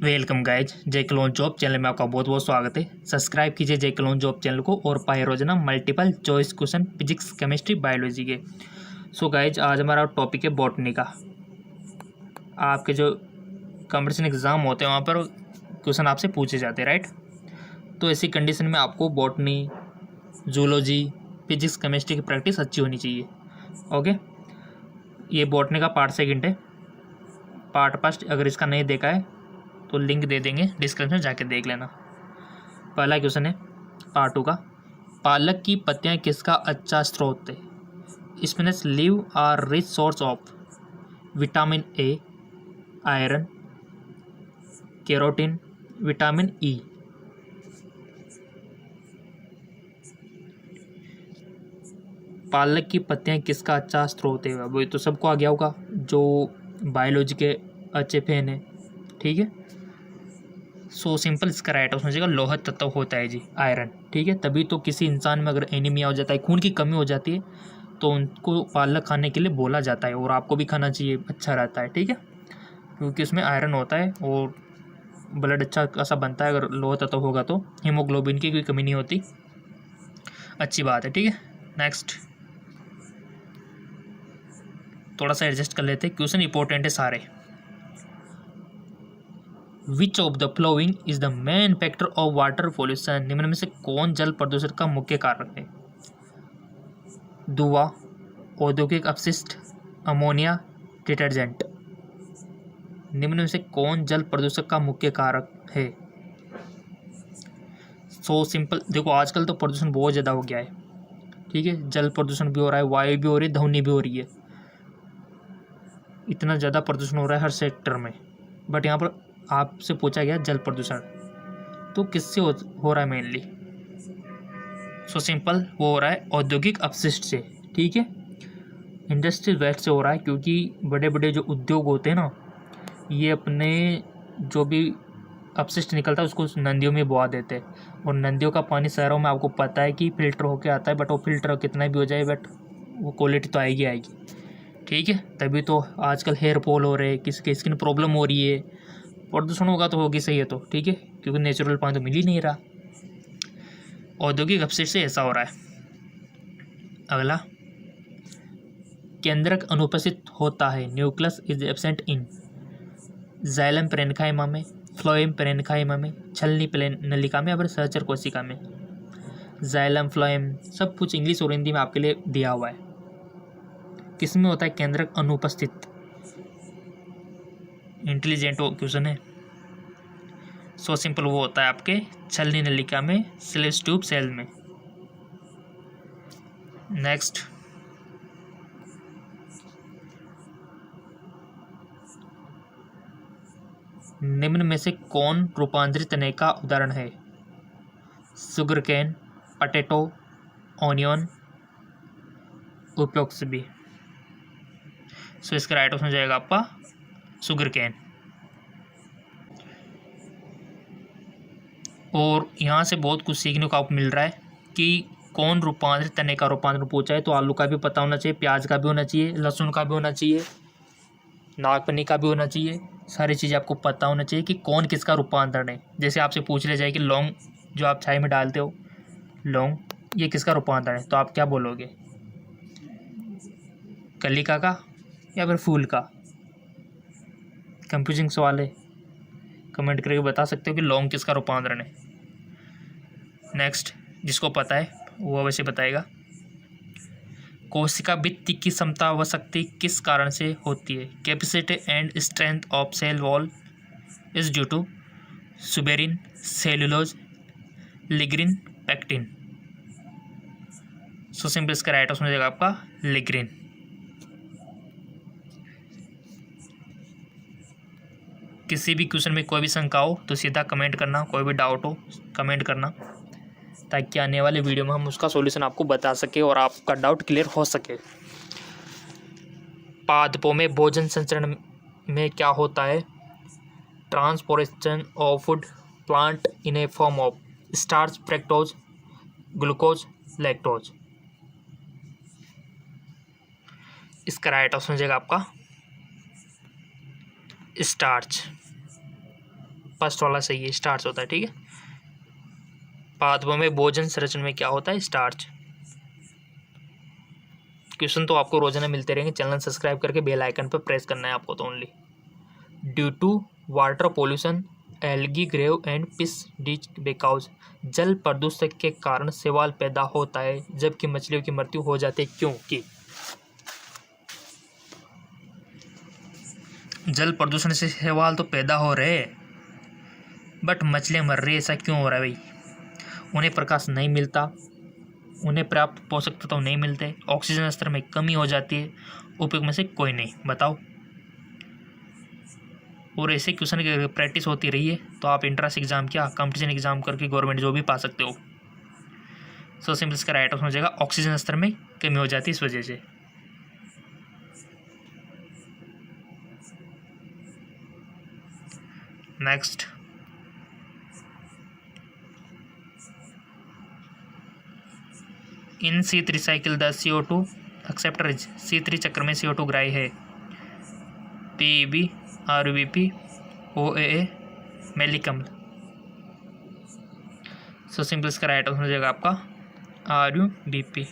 Welcome guys, जय clone job channel में आपका बहुत बहुत स्वागत है। सब्सक्राइब कीजिए जय क्लोन जॉब चैनल को और पाए रोजाना multiple choice question physics chemistry biology के। सो गाइज, आज हमारा टॉपिक है बॉटनी का। आपके जो कंपटीशन एग्ज़ाम होते हैं वहाँ पर क्वेश्चन आपसे पूछे जाते हैं, राइट। तो ऐसी कंडीशन में आपको बॉटनी, जूलॉजी, फिजिक्स केमिस्ट्री की प्रैक्टिस अच्छी होनी चाहिए। ओके, ये बॉटनी का पार्ट सेकंड है। पार्ट फर्स्ट अगर इसका नहीं देखा है तो लिंक दे देंगे डिस्क्रिप्शन, जाके देख लेना। पहला क्वेश्चन है पार्ट 2 का। पालक की पत्तियां किसका अच्छा स्रोत है? Spinach leave are rich source of vitamin A, iron, carotene, vitamin E. पालक की पत्तियां किसका अच्छा स्रोत है? वो तो सबको आ गया होगा जो बायोलॉजी के अच्छे फैन है, ठीक है। सो सिंपल, इसका राइट ऑप्शन हो जाएगा लोह तत्व होता है जी, आयरन, ठीक है। तभी तो किसी इंसान में अगर एनीमिया हो जाता है, खून की कमी हो जाती है, तो उनको पालक खाने के लिए बोला जाता है, और आपको भी खाना चाहिए, अच्छा रहता है, ठीक है, क्योंकि उसमें आयरन होता है और ब्लड अच्छा खासा बनता है। अगर लोह तत्व होगा तो हीमोग्लोबिन की कोई कमी नहीं होती, अच्छी बात है, ठीक है। नेक्स्ट, थोड़ा सा एडजस्ट कर लेते हैं, क्वेश्चन इंपॉर्टेंट है सारे। विच of the following is the main factor of water pollution? निम्न में से कौन जल प्रदूषण का मुख्य कारक है? धुआं, औद्योगिक अपशिष्ट, अमोनिया, डिटर्जेंट। निम्न में से कौन जल प्रदूषण का मुख्य कारक है? सो सिंपल, देखो आजकल तो प्रदूषण बहुत ज़्यादा हो गया है, ठीक है। जल प्रदूषण भी हो रहा है, वायु भी हो रही है, ध्वनि भी हो रही है। इतना ज़्यादा प्रदूषण हो रहा है हर सेक्टर में। बट यहाँ पर आपसे पूछा गया जल प्रदूषण, तो किससे हो रहा है मेनली? सो सिंपल, वो हो रहा है औद्योगिक अपशिष्ट से, ठीक है। इंडस्ट्रियल वेस्ट से हो रहा है, क्योंकि बड़े बड़े जो उद्योग होते हैं ना, ये अपने जो भी अपशिष्ट निकलता है उसको नदियों में बहा देते हैं। और नदियों का पानी शहरों में आपको पता है कि फिल्टर होके आता है, बट वो फिल्टर कितना भी हो जाए, बट वो क्वालिटी तो आएगी आएगी, ठीक है। तभी तो आजकल हेयर फॉल हो रहे हैं, किसी की स्किन प्रॉब्लम हो रही है। प्रदूषण होगा तो होगी, सही है, तो ठीक है, क्योंकि नेचुरल पानी तो मिल ही नहीं रहा। औद्योगिक अपशिष्ट से ऐसा हो रहा है। अगला, केंद्रक अनुपस्थित होता है, nucleus is absent in xylem parenchyma में, फ्लोएम पेरेन्काइमा में, छलनी नलिका में, और सहचर कोशिका में। जाइलम, फ्लोएम, सब कुछ इंग्लिश और हिंदी में आपके लिए दिया हुआ है। किस में होता है केंद्रक अनुपस्थित? इंटेलिजेंट क्वेश्चन है। सो सिंपल, वो होता है आपके छलनी नलिका में, स्लेश ट्यूब सेल में। नेक्स्ट, निम्न में से कौन रूपांतरित तने का उदाहरण है? शुगर कैन, पटेटो, ऑनियन, उपयुक्त भी। सो इसका राइट ऑप्शन हो जाएगा आपका शुगर कैन। और यहाँ से बहुत कुछ सीखने को आपको मिल रहा है कि कौन रूपांतरित तने का रूपांतरण पूछा है, तो आलू का भी पता होना चाहिए, प्याज का भी होना चाहिए, लहसुन का भी होना चाहिए, नागफनी का भी होना चाहिए। सारी चीज़ें आपको पता होना चाहिए कि कौन किसका रूपांतरण है। जैसे आपसे पूछ लिया जाए कि लौंग जो आप चाय में डालते हो, लौंग, ये किसका रूपांतरण है, तो आप क्या बोलोगे? कलिका का या फिर फूल का? कंफ्यूजिंग सवाल है, कमेंट करके बता सकते हो कि लौंग किसका रूपांतरण है। नेक्स्ट, जिसको पता है वो अवश्य बताएगा। कोशिका भित्ति की क्षमता व शक्ति किस कारण से होती है? Capacity and strength of cell wall is due to suberin, cellulose, lignin, pectin. So simple, इसका राइट ऑप्शन हो जाएगा आपका लिग्रिन। किसी भी क्वेश्चन में कोई भी शंका हो तो सीधा कमेंट करना, कोई भी डाउट हो कमेंट करना, ताकि आने वाले वीडियो में हम उसका सॉल्यूशन आपको बता सके और आपका डाउट क्लियर हो सके। पादपों में भोजन संचरण में क्या होता है? Transportation of food plant in A form of starch, fructose, glucose, lactose. इसका राइट ऑप्शन हो जाएगा आपका स्टार्च। फर्स्ट वाला सही है, स्टार्च होता है। ठीक है, पादपों में भोजन संरचना में क्या होता है? स्टार्च। क्वेश्चन तो आपको रोजाना मिलते रहेंगे। चैनल सब्सक्राइब करके बेल आइकन पर प्रेस करना है आपको तो only. Due to water pollution algae grew and fish ditch because, जल प्रदूषण के कारण शैवाल पैदा होता है जबकि मछलियों की मृत्यु हो जाती है, क्योंकि जल प्रदूषण से शैवाल तो पैदा हो रहे बट मछलियाँ मर रही, ऐसा क्यों हो रहा है भाई? उन्हें प्रकाश नहीं मिलता, उन्हें पर्याप्त पोषक तत्व नहीं मिलते, ऑक्सीजन स्तर में कमी हो जाती है, उपयोग में से कोई नहीं, बताओ। और ऐसे क्वेश्चन की प्रैक्टिस होती रही है तो आप इंट्रेंस एग्जाम क्या कंपटीशन एग्जाम करके गवर्नमेंट जॉब भी पा सकते हो। सो सिंपल इसका राइट ऑप्शन हो जाएगा ऑक्सीजन स्तर में कमी हो जाती है इस वजह से। Next, in C3 cycle the CO2 acceptor is, C3 चक्र में CO2 ग्राही है, PEB, RUBP, OAA, मेलिकम्ल। सो सिंपल इसका राइट आंसर हो जाएगा आपका RUBP।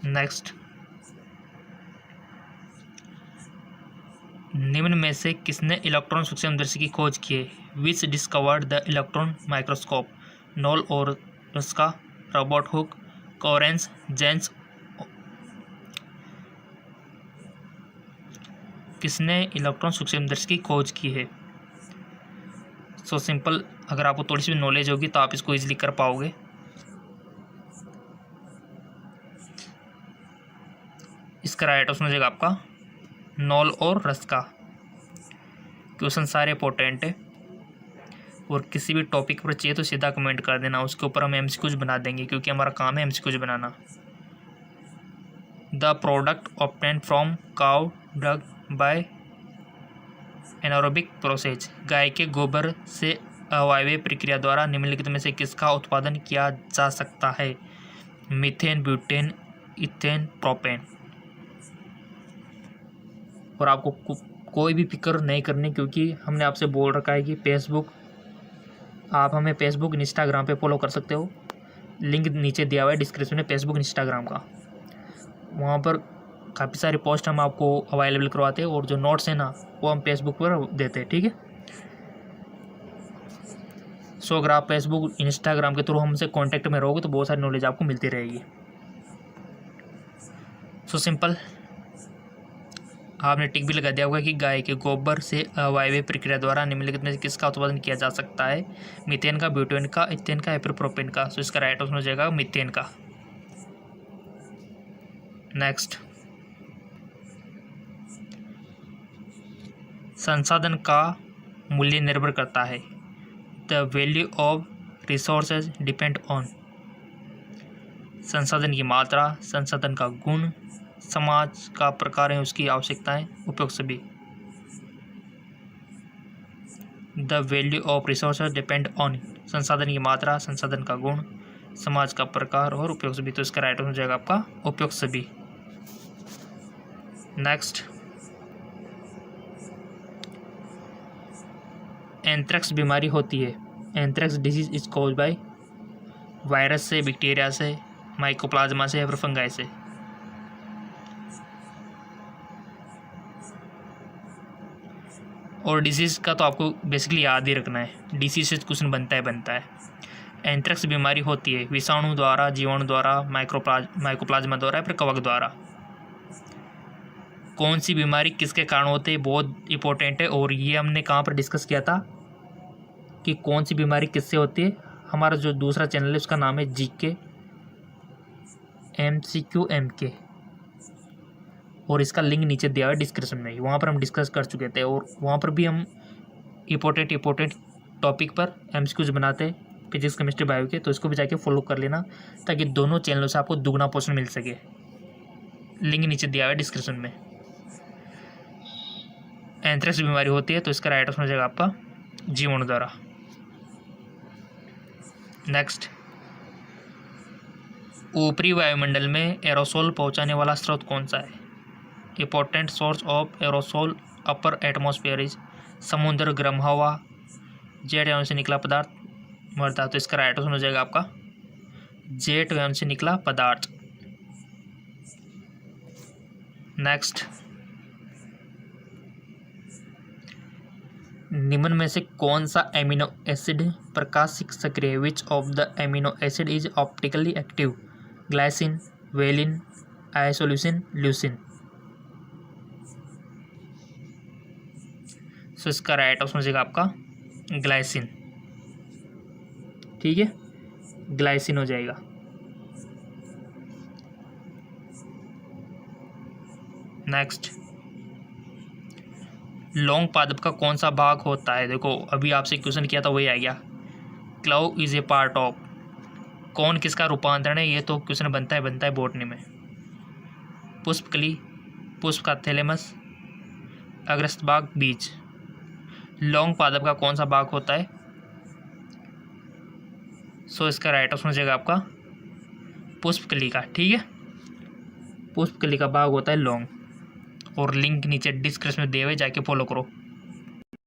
नेक्स्ट, निम्न में से किसने इलेक्ट्रॉन सूक्ष्मदर्शी की खोज की है? Which discovered the electron microscope, Knoll और रस्का, रॉबर्ट हुक, कोरेंस, जेन्स। किसने इलेक्ट्रॉन सूक्ष्मदर्शी की खोज की है? सो सिंपल, अगर आपको थोड़ी सी भी नॉलेज होगी तो आप इसको इजीली कर पाओगे। इसका राइट ऑप्शन हो जाएगा आपका नोल और रस्का। क्वेश्चन सारे इंपॉर्टेंट है और किसी भी टॉपिक पर चाहिए तो सीधा कमेंट कर देना, उसके ऊपर हम MCQs बना देंगे क्योंकि हमारा काम है MCQs बनाना। The product obtained from cow dung by anaerobic process, गाय के गोबर से अवायवीय प्रक्रिया द्वारा निम्नलिखित में से किसका उत्पादन किया जा सकता है? Methane, butane, ethane, propane. और आपको कोई भी फिक्र नहीं करनी क्योंकि हमने आपसे बोल रखा है कि फेसबुक, आप हमें फेसबुक इंस्टाग्राम पे फॉलो कर सकते हो, लिंक नीचे दिया हुआ है डिस्क्रिप्शन में फेसबुक इंस्टाग्राम का। वहाँ पर काफ़ी सारी पोस्ट हम आपको अवेलेबल करवाते हैं और जो नोट्स हैं ना वो हम फेसबुक पर देते हैं। ठीक है, सो अगर आप फेसबुक इंस्टाग्राम के थ्रू हमसे कांटेक्ट में रहोगे तो बहुत सारी नॉलेज आपको मिलती रहेगी। सो सिंपल, आपने टिक भी लगा दिया होगा कि गाय के गोबर से अवायवीय प्रक्रिया द्वारा निम्नलिखित में से किसका उत्पादन किया जा सकता है? मीथेन का, ब्यूटेन का, इथेन का या फिर प्रोपेन का। सो इसका राइट ऑप्शन हो जाएगा मीथेन का। नेक्स्ट, संसाधन का मूल्य निर्भर करता है। The value of resources depend on, संसाधन की मात्रा, संसाधन का गुण, समाज का प्रकार है उसकी आवश्यकताएं, उपयोग सभी। The value of resources depend on, संसाधन की मात्रा, संसाधन का गुण, समाज का प्रकार और उपयोग सभी। तो इसका राइट हो जाएगा आपका उपयोग सभी। नेक्स्ट, एंथ्रेक्स बीमारी होती है। Anthrax disease is caused by virus से, बैक्टीरिया से, माइकोप्लाज्मा से या फिर फंगाई से। और डिसीज़ का तो आपको बेसिकली याद ही रखना है, डिसीज से क्वेश्चन बनता है। एंथ्रेक्स बीमारी होती है विषाणु द्वारा, जीवाणु द्वारा, माइकोप्लाज्मा द्वारा या फिर कवक द्वारा। कौन सी बीमारी किसके कारण होते हैं बहुत इंपॉर्टेंट है, और ये हमने कहाँ पर डिस्कस किया था कि कौन सी बीमारी किससे होती है। हमारा जो दूसरा चैनल है उसका नाम है GK MCQ MK, और इसका लिंक नीचे दिया हुआ है डिस्क्रिप्शन में, वहाँ पर हम डिस्कस कर चुके थे और वहाँ पर भी हम इंपॉर्टेंट टॉपिक पर MCQs बनाते हैं फिजिक्स, केमिस्ट्री, बायो के। तो इसको भी जाके फॉलो कर लेना ताकि दोनों चैनलों से आपको दुगना पोर्शन मिल सके। लिंक नीचे दिया हुआ है डिस्क्रिप्शन में। एंथ्रेक्स बीमारी होती है तो इसका राइट ऑप्शन हो जाएगा आपका जीवाणु द्वारा। नेक्स्ट, ऊपरी वायुमंडल में एरोसोल पहुंचाने वाला स्रोत कौन सा है? Important source of aerosol upper atmosphere is समुद्र, गर्म हवा, जेट एवं से निकला पदार्थ, मृदा। तो इसका राइट ऑप्शन हो जाएगा आपका जेट एवं से निकला पदार्थ। नेक्स्ट, निम्न में से कौन सा एमिनो एसिड प्रकाशिक सक्रिय, which of the amino acid is optically active, glycine, valine, isoleucine, leucine. So इसका राइट ऑप्शन हो जाएगा आपका ग्लाइसिन। ठीक है, ग्लाइसिन हो जाएगा। नेक्स्ट, लौंग पादप का कौन सा भाग होता है? देखो अभी आपसे क्वेश्चन किया था वही आ गया, Clough is a part of, कौन किसका रूपांतरण है? ये तो क्वेश्चन बनता है बॉटनी में। पुष्पकली, पुष्प का थैलेमस, अग्रस्त भाग, बीज। लौंग पादप का कौन सा भाग होता है? सो इसका राइट ऑप्शन हो जाएगा आपका पुष्पकली का। ठीक है, पुष्पकली का भाग होता है लौंग। और लिंक नीचे डिस्क्रिप्शन में दिए हुए, जाके फॉलो करो।